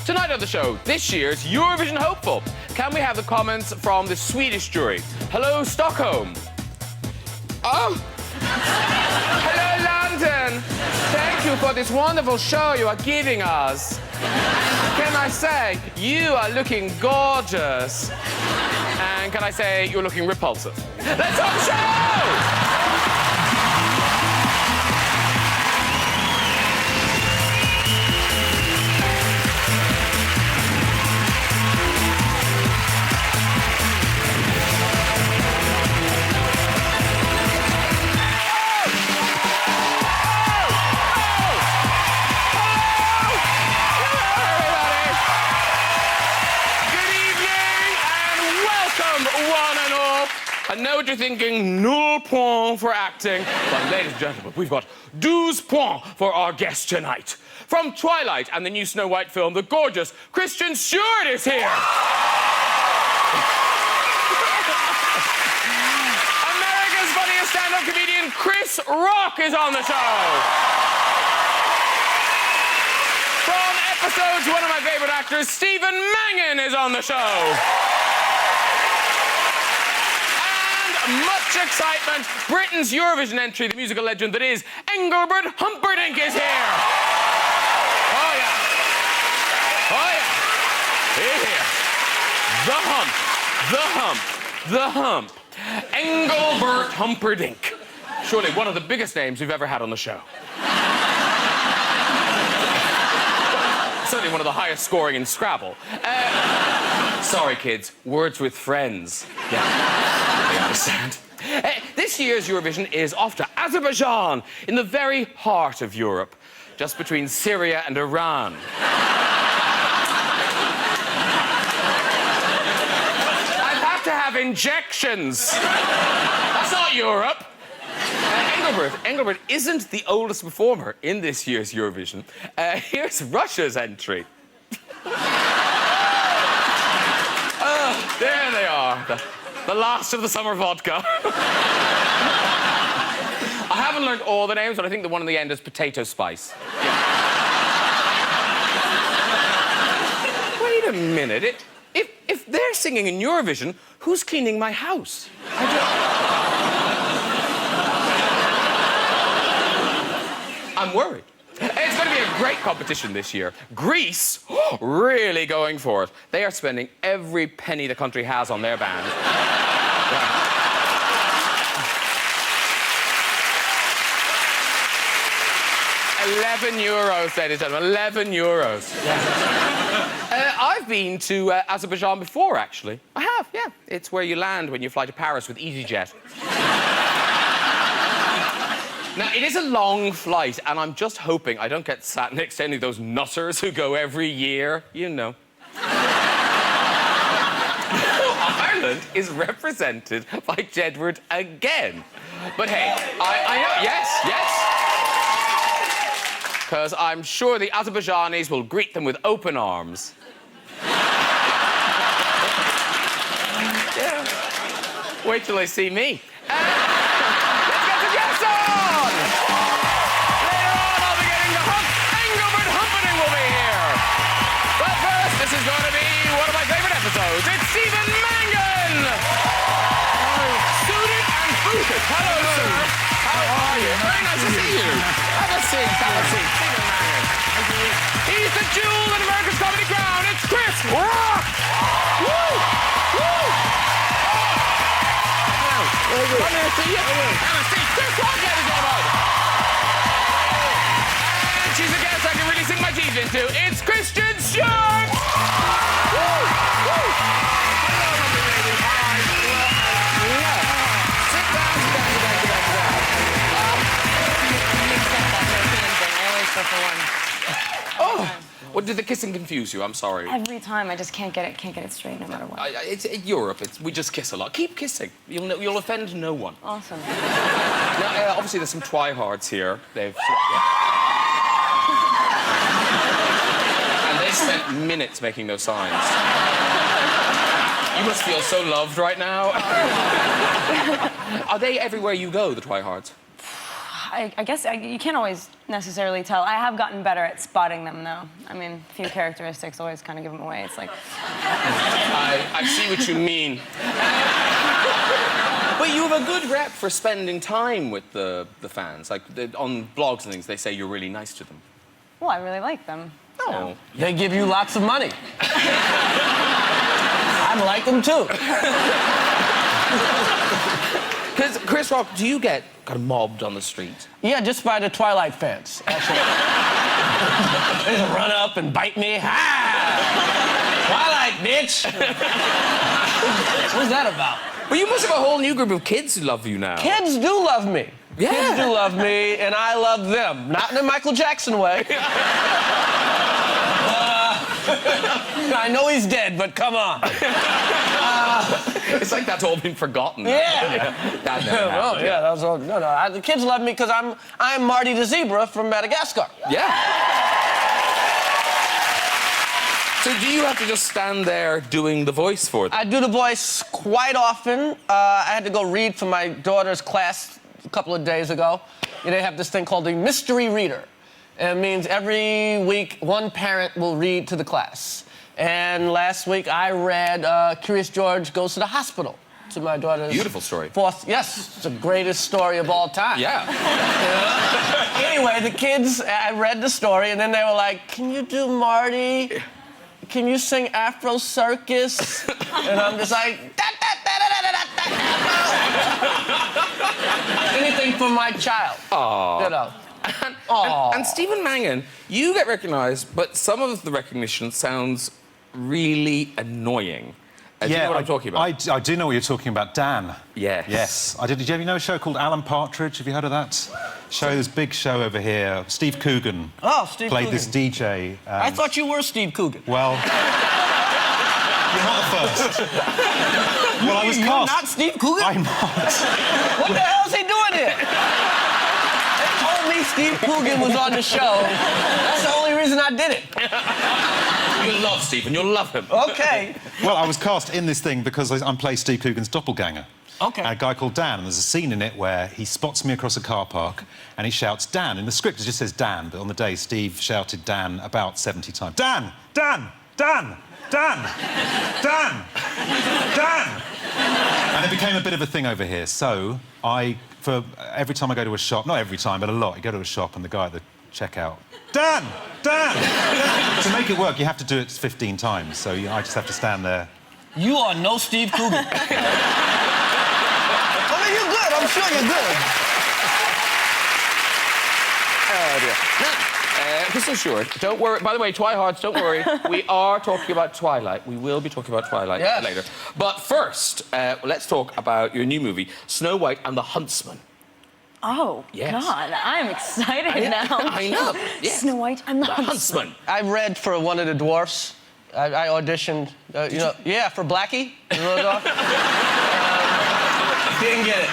Tonight on the show, this year's Eurovision hopeful. Can we have the comments from the Swedish jury? Hello, Stockholm. Oh. Hello, London. Thank you for this wonderful show you are giving us. Can I say, you are looking gorgeous. And can I say, you're looking repulsive. Let's start the show! I know what you're thinking, 0 point for acting. But ladies and gentlemen, we've got 12 points for our guest tonight. From Twilight and the new Snow White film, the gorgeous Kristen Stewart is here. America's funniest stand-up comedian Chris Rock is on the show. From Episodes, one of my favorite actors, Stephen Mangan is on the show. Much excitement. Britain's Eurovision entry, the musical legend that is Engelbert Humperdinck is here. Oh, yeah. Oh, yeah. He's here. The hump. Engelbert Humperdinck. Surely one of the biggest names we've ever had on the show. Certainly one of the highest scoring in Scrabble. Sorry, kids. Words with friends. Yeah. I understand. This year's Eurovision is off to Azerbaijan, in the very heart of Europe, just between Syria and Iran. I've had to have injections. That's not Europe. Engelbert isn't the oldest performer in this year's Eurovision. Here's Russia's entry. There they are. The last of the summer vodka. I haven't learned all the names, but I think the one in the end is potato spice. Yeah. Wait a minute. If they're singing in Eurovision, who's cleaning my house? I'm worried. It's going to be a great competition this year. Greece, really going for it. They are spending every penny the country has on their band. Yeah. €11, ladies and gentlemen, €11. Yeah. I've been to Azerbaijan before, actually. I have, yeah. It's where you land when you fly to Paris with EasyJet. Now, it is a long flight, and I'm just hoping I don't get sat next to any of those nutters who go every year, you know. Ireland is represented by Jedward again. But hey, I know, yes. Because I'm sure the Azerbaijanis will greet them with open arms. Yeah. Wait till they see me. Let's get to guests on! Later on, I'll be getting the hump. Engelbert Humperdinck will be here. But first, this is going to be one of my favorite episodes. It's Stephen Mangan! Suited and booted. Hello, sir. How are you? Very nice to see you. Have a seat. Stephen Mangan. He's the jewel in America's comedy crown. It's Chris Rock! Woo! Come here, see you. Have a seat. Chris Rock, ladies and gentlemen. And she's a guest I can really sink my teeth into. It's Kristen Stewart! Woo! Hello, lovely lady. Hi. Sit down. I always go for one. Oh, well, did the kissing confuse you? I'm sorry. Every time, I just can't get it straight, no matter what. It's Europe. We just kiss a lot. Keep kissing. You'll offend no one. Awesome. Now, obviously, there's some tryhards here. And they spent minutes making those signs. You must feel so loved right now. Are they everywhere you go, the tryhards? I guess you can't always necessarily tell. I have gotten better at spotting them, though. I mean, a few characteristics always kind of give them away. It's like... I see what you mean. But you have a good rep for spending time with the fans. Like, on blogs and things, they say you're really nice to them. Well, I really like them. Oh. So. They give you lots of money. I like them, too. Because, Chris Rock, do you get kind of mobbed on the street? Yeah, just by the Twilight fans, actually. They just run up and bite me. Ha! Twilight, bitch! What's that about? But you must have a whole new group of kids who love you now. Kids do love me. Yeah. Kids do love me, and I love them. Not in the Michael Jackson way. I know he's dead, but come on. It's like that's all been forgotten. Yeah. That never happened. Oh, yeah, that's all. No, the kids love me because I'm Marty the zebra from Madagascar. Yeah. So do you have to just stand there doing the voice for them? I do the voice quite often. I had to go read for my daughter's class a couple of days ago. They have this thing called the mystery reader. It means every week one parent will read to the class. And last week I read Curious George Goes to the Hospital to my daughter's... Beautiful story. Yes, it's the greatest story of all time. Yeah. Anyway, the kids, I read the story, and then they were like, can you do Marty? Can you sing Afro Circus? And I'm just like, anything for my child. Aww. You know. And Stephen Mangan, you get recognised, but some of the recognition sounds really annoying. Do you know what I'm talking about? I do know what you're talking about. Dan. Yes. Yes. Did you ever know a show called Alan Partridge? Have you heard of that? This big show over here. Steve Coogan. Oh, Steve played Coogan. this DJ. I thought you were Steve Coogan. Well, you're not the first. Well, I was You're cast. not Steve Coogan? I'm not. What the hell is he doing here? They told me Steve Coogan was on the show. That's the only reason I did it. You'll love Stephen, you'll love him. Okay. Well, I was cast in this thing because I'm playing Steve Coogan's doppelganger. Okay. A guy called Dan, and there's a scene in it where he spots me across a car park and he shouts, Dan. In the script, it just says Dan, but on the day, Steve shouted Dan about 70 times. Dan! Dan! Dan! Dan! Dan! Dan! And it became a bit of a thing over here. So for every time I go to a shop, not every time, but a lot, you go to a shop and the guy at the checkout, Dan! Dan! To make it work, you have to do it 15 times, so I just have to stand there. You are no Steve Coogan. I mean, you're good. I'm sure you're good. Oh, dear. Now, Kristen Stewart, don't worry. By the way, Twihards, don't worry. We are talking about Twilight. We will be talking about Twilight later. But first, let's talk about your new movie, Snow White and the Huntsman. Oh, Yes. God, I'm excited now. I know. Yes. Snow White and the Huntsman. I read for one of the dwarfs. I auditioned, yeah, for Blackie. The little dog. Didn't get it.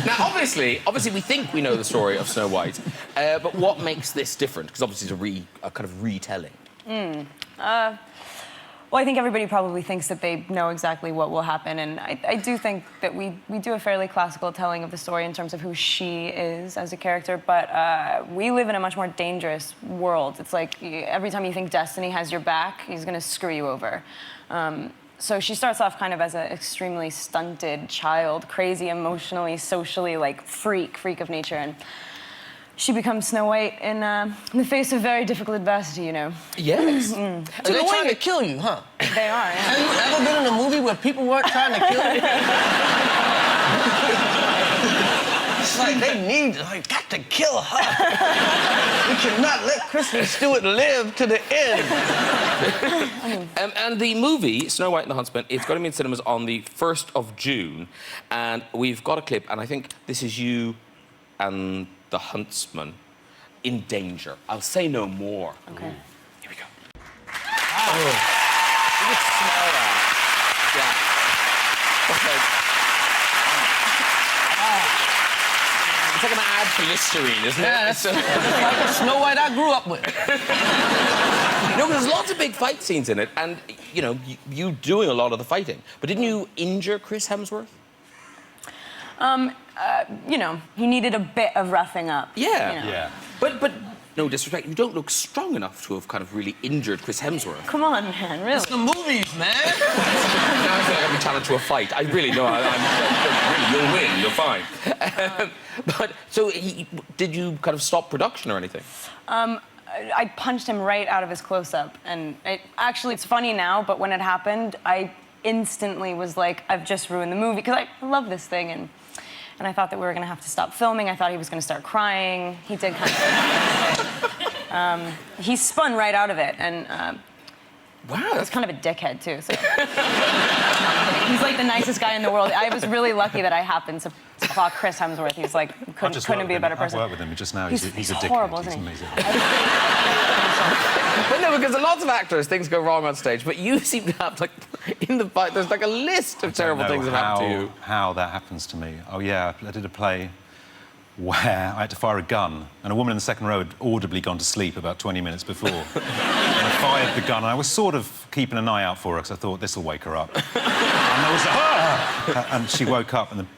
Now, obviously, we think we know the story of Snow White, but what makes this different? Because obviously it's a kind of retelling. Well, I think everybody probably thinks that they know exactly what will happen, and I do think that we do a fairly classical telling of the story in terms of who she is as a character, but we live in a much more dangerous world. It's like every time you think Destiny has your back, he's going to screw you over. So she starts off kind of as an extremely stunted child, crazy emotionally, socially, like freak of nature, and she becomes Snow White in the face of very difficult adversity, you know. Yes. So they're trying to kill you, huh? They are, yeah. Have you ever been in a movie where people weren't trying to kill you? It's like they got to kill her. We cannot let Kristen Stewart live to the end. And the movie, Snow White and the Huntsman, it's going to be in cinemas on the 1st of June, and we've got a clip, and I think this is you and the Huntsman in danger. I'll say no more. Okay. Here we go. Oh. You can smell that. Yeah. Okay. It's like an ad for Listerine, isn't it? Yeah, it's like the Snow White I grew up with. No, there's lots of big fight scenes in it, and, you know, you doing a lot of the fighting. But didn't you injure Chris Hemsworth? You know, he needed a bit of roughing up. Yeah. You know. Yeah. But no disrespect, you don't look strong enough to have kind of really injured Chris Hemsworth. Come on, man, really. It's the movies, man. Now I feel like I've been challenged to a fight. I really know. Really, you'll win. You're fine. But so, did you kind of stop production or anything? I punched him right out of his close-up, and it's funny now, but when it happened, I instantly was like, I've just ruined the movie, because I love this thing, and I thought that we were going to have to stop filming. I thought he was going to start crying. He did kind of. He spun right out of it, and Wow. he's kind of a dickhead, too. So. He's like the nicest guy in the world. I was really lucky that I happened to clock Chris Hemsworth. He's like, couldn't be a better person. I've worked with him just now. He's a dickhead. horrible, He's isn't he? amazing. But no, because lots of actors, things go wrong on stage, but you seem to have, like, in the fight, there's like a list of terrible things that happen to you. How that happens to me. Oh, yeah, I did a play where I had to fire a gun, and a woman in the second row had audibly gone to sleep about 20 minutes before. And I fired the gun, and I was sort of keeping an eye out for her, because I thought, this will wake her up. And there was and she woke up, and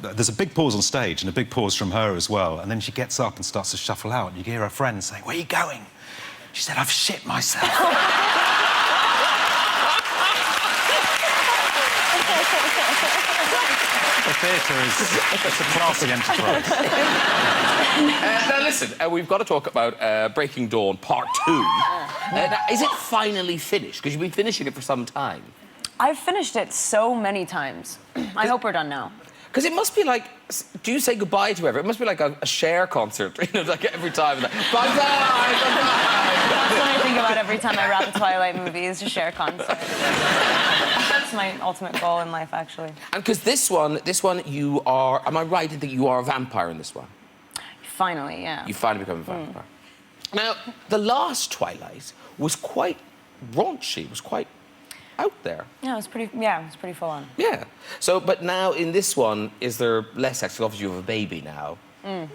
there's a big pause on stage, and a big pause from her as well, and then she gets up and starts to shuffle out, and you hear her friend saying, "Where are you going?" She said, "I've shit myself." The theatre is a classy enterprise. Now, listen, we've got to talk about Breaking Dawn Part 2. Now, is it finally finished? Because you've been finishing it for some time. I've finished it so many times. I hope we're done now. Because it must be like, do you say goodbye to everyone? It must be like a Cher concert, you know, like every time. Like, bye-bye, bye-bye. That's what I think about every time I wrap a Twilight movie, is to share concert. That's my ultimate goal in life, actually. And because this one, you are, am I right in thinking you are a vampire in this one? Finally, yeah. You finally become a vampire. Now, the last Twilight was quite raunchy, it was quite out there. Yeah, it was pretty full on. Yeah. So, but now in this one, is there less sex? Obviously, you have a baby now. Well,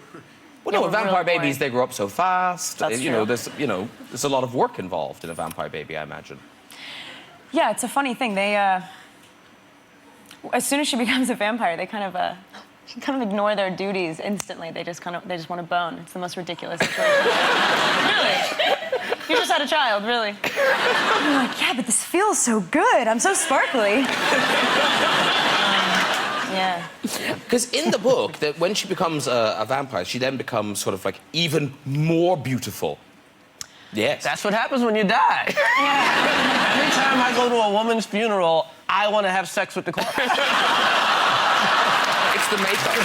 Yeah, no, vampire really babies, they grow up so fast. That's you know, there's a lot of work involved in a vampire baby, I imagine. Yeah, it's a funny thing. They, as soon as she becomes a vampire, they kind of ignore their duties instantly. They just want to bone. It's the most ridiculous situation. Really? You just had a child, really. I'm like, yeah, but this feels so good. I'm so sparkly. Yeah. Because in the book, that when she becomes a vampire, she then becomes sort of like even more beautiful. Yes. That's what happens when you die. Yeah. Every time I go to a woman's funeral, I want to have sex with the corpse. It's the makeup.